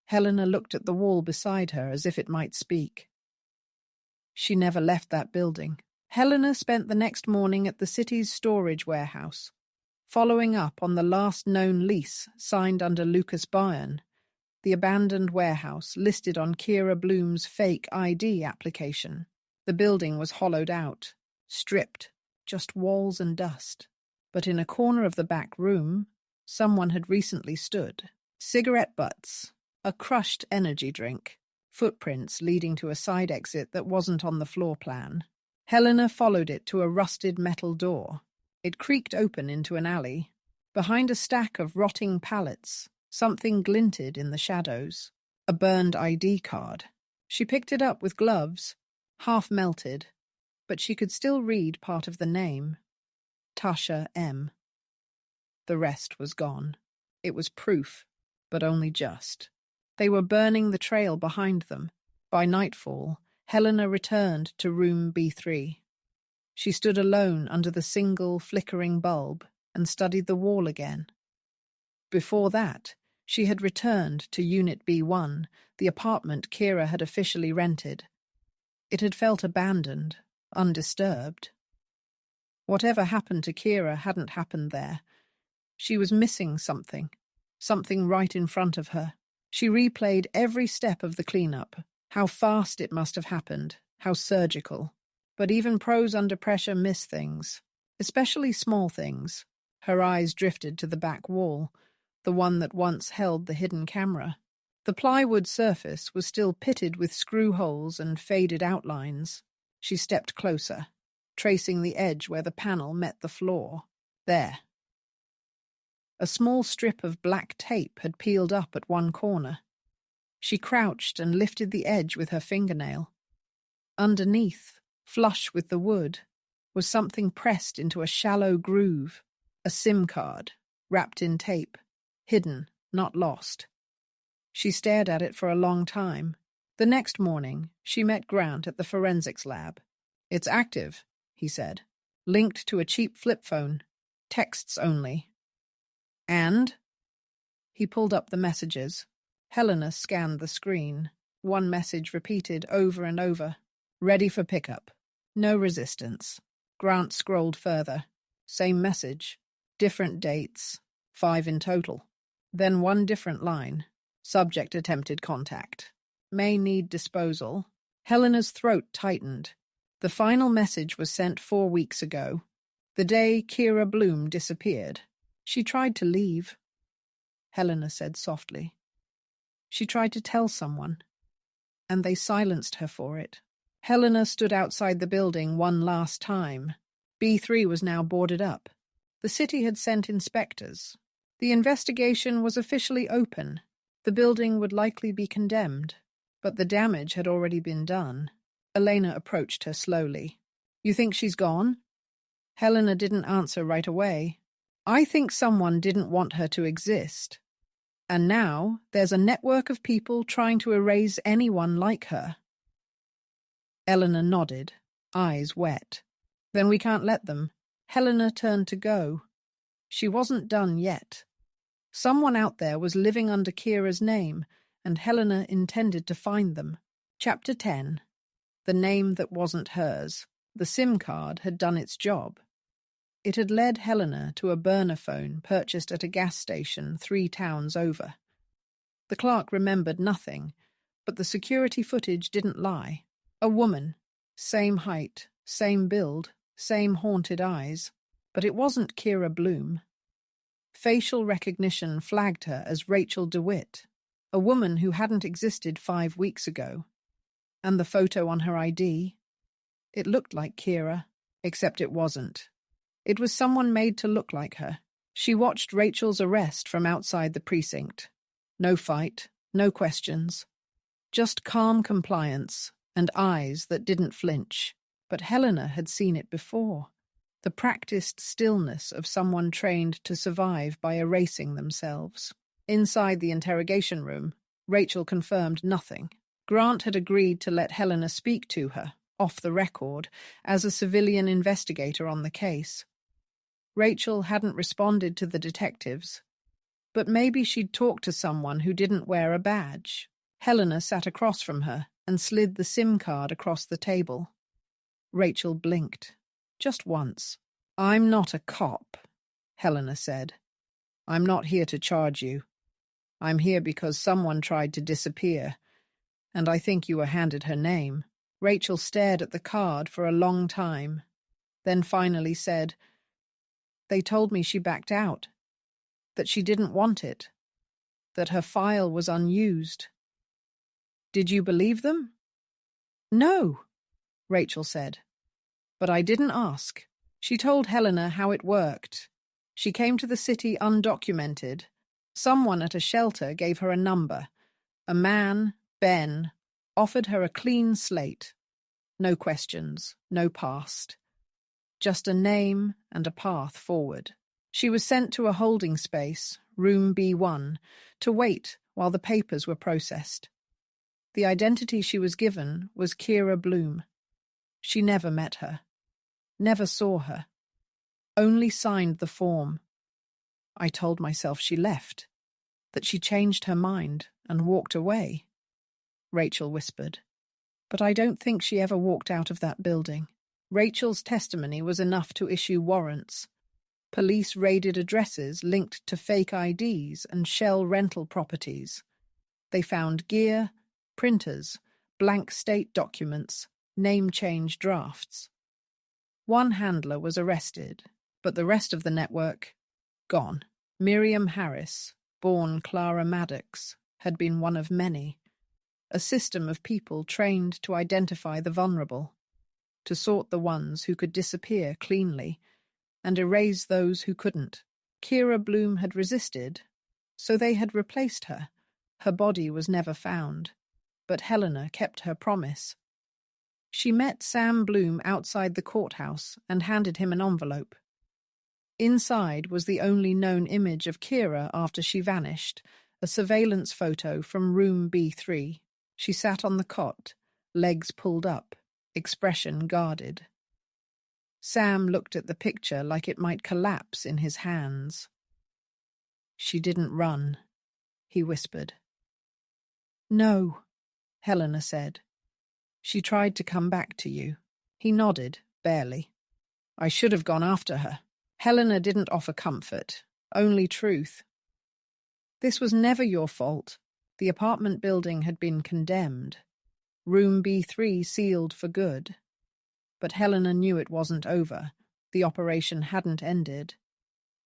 Helena looked at the wall beside her as if it might speak. She never left that building. Helena spent the next morning at the city's storage warehouse, following up on the last known lease signed under Lucas Byrne, the abandoned warehouse listed on Kira Bloom's fake ID application. The building was hollowed out, stripped, just walls and dust. But in a corner of the back room, someone had recently stood. Cigarette butts, a crushed energy drink, footprints leading to a side exit that wasn't on the floor plan. Helena followed it to a rusted metal door. It creaked open into an alley. Behind a stack of rotting pallets, something glinted in the shadows. A burned ID card. She picked it up with gloves, half melted, but she could still read part of the name. Tasha M. The rest was gone. It was proof, but only just. They were burning the trail behind them. By nightfall, Helena returned to room B3. She stood alone under the single flickering bulb and studied the wall again. Before that, she had returned to Unit B1, the apartment Kira had officially rented. It had felt abandoned, undisturbed. Whatever happened to Kira hadn't happened there. She was missing something right in front of her. She replayed every step of the cleanup, how fast it must have happened, how surgical. But even pros under pressure miss things, especially small things. Her eyes drifted to the back wall, the one that once held the hidden camera. The plywood surface was still pitted with screw holes and faded outlines. She stepped closer, tracing the edge where the panel met the floor. There. A small strip of black tape had peeled up at one corner. She crouched and lifted the edge with her fingernail. Underneath, flush with the wood, was something pressed into a shallow groove, a SIM card, wrapped in tape, hidden, not lost. She stared at it for a long time. The next morning, she met Grant at the forensics lab. It's active, he said. Linked to a cheap flip phone. Texts only. And? He pulled up the messages. Helena scanned the screen. One message repeated over and over. Ready for pickup. No resistance. Grant scrolled further. Same message. Different dates. 5 in total. Then one different line. Subject attempted contact. May need disposal. Helena's throat tightened. The final message was sent 4 weeks ago. The day Kira Bloom disappeared. She tried to leave. Helena said softly. She tried to tell someone, and they silenced her for it. Helena stood outside the building one last time. B3 was now boarded up. The city had sent inspectors. The investigation was officially open. The building would likely be condemned, but the damage had already been done. Elena approached her slowly. You think she's gone? Helena didn't answer right away. I think someone didn't want her to exist. And now there's a network of people trying to erase anyone like her. Eleanor nodded, eyes wet. Then we can't let them. Helena turned to go. She wasn't done yet. Someone out there was living under Kira's name, and Helena intended to find them. Chapter 10. The name that wasn't hers. The SIM card had done its job. It had led Helena to a burner phone purchased at a gas station 3 towns over. The clerk remembered nothing, but the security footage didn't lie. A woman, same height, same build, same haunted eyes, but it wasn't Kira Bloom. Facial recognition flagged her as Rachel DeWitt, a woman who hadn't existed 5 weeks ago. And the photo on her ID? It looked like Kira, except it wasn't. It was someone made to look like her. She watched Rachel's arrest from outside the precinct. No fight, no questions. Just calm compliance and eyes that didn't flinch. But Helena had seen it before. The practiced stillness of someone trained to survive by erasing themselves. Inside the interrogation room, Rachel confirmed nothing. Grant had agreed to let Helena speak to her, off the record, as a civilian investigator on the case. Rachel hadn't responded to the detectives, but maybe she'd talked to someone who didn't wear a badge. Helena sat across from her and slid the SIM card across the table. Rachel blinked. Just once. "I'm not a cop," Helena said. "I'm not here to charge you. I'm here because someone tried to disappear, and I think you were handed her name." Rachel stared at the card for a long time, then finally said, "They told me she backed out, that she didn't want it, that her file was unused." "Did you believe them?" "No," Rachel said. "But I didn't ask." She told Helena how it worked. She came to the city undocumented. Someone at a shelter gave her a number. A man, Ben, offered her a clean slate. No questions, no past. Just a name and a path forward. She was sent to a holding space, room B1, to wait while the papers were processed. The identity she was given was Kira Bloom. She never met her. Never saw her. Only signed the form. I told myself she left, that she changed her mind and walked away, Rachel whispered. But I don't think she ever walked out of that building. Rachel's testimony was enough to issue warrants. Police raided addresses linked to fake IDs and shell rental properties. They found gear, printers, blank state documents, name change drafts. One handler was arrested, but the rest of the network, gone. Miriam Harris, born Clara Maddox, had been one of many. A system of people trained to identify the vulnerable, to sort the ones who could disappear cleanly, and erase those who couldn't. Kira Bloom had resisted, so they had replaced her. Her body was never found, but Helena kept her promise. She met Sam Bloom outside the courthouse and handed him an envelope. Inside was the only known image of Kira after she vanished, a surveillance photo from room B3. She sat on the cot, legs pulled up, expression guarded. Sam looked at the picture like it might collapse in his hands. "She didn't run," he whispered. "No," Helena said. "She tried to come back to you." He nodded, barely. "I should have gone after her." Helena didn't offer comfort, only truth. "This was never your fault. The apartment building had been condemned. Room B3 sealed for good. But Helena knew it wasn't over. The operation hadn't ended.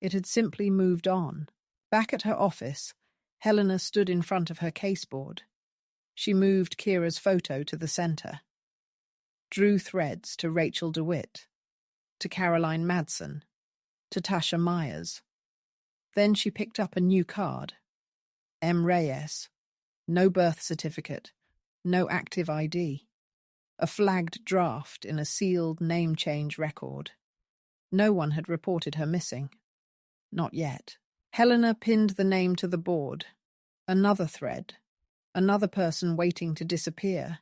It had simply moved on. Back at her office, Helena stood in front of her caseboard. She moved Kira's photo to the center. Drew threads to Rachel DeWitt, to Caroline Madsen, to Tasha Myers. Then she picked up a new card. M. Reyes. No birth certificate. No active ID. A flagged draft in a sealed name change record. No one had reported her missing. Not yet. Helena pinned the name to the board. Another thread. Another person waiting to disappear.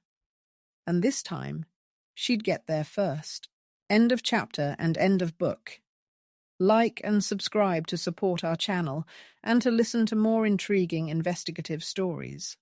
And this time, she'd get there first. End of chapter and end of book. Like and subscribe to support our channel and to listen to more intriguing investigative stories.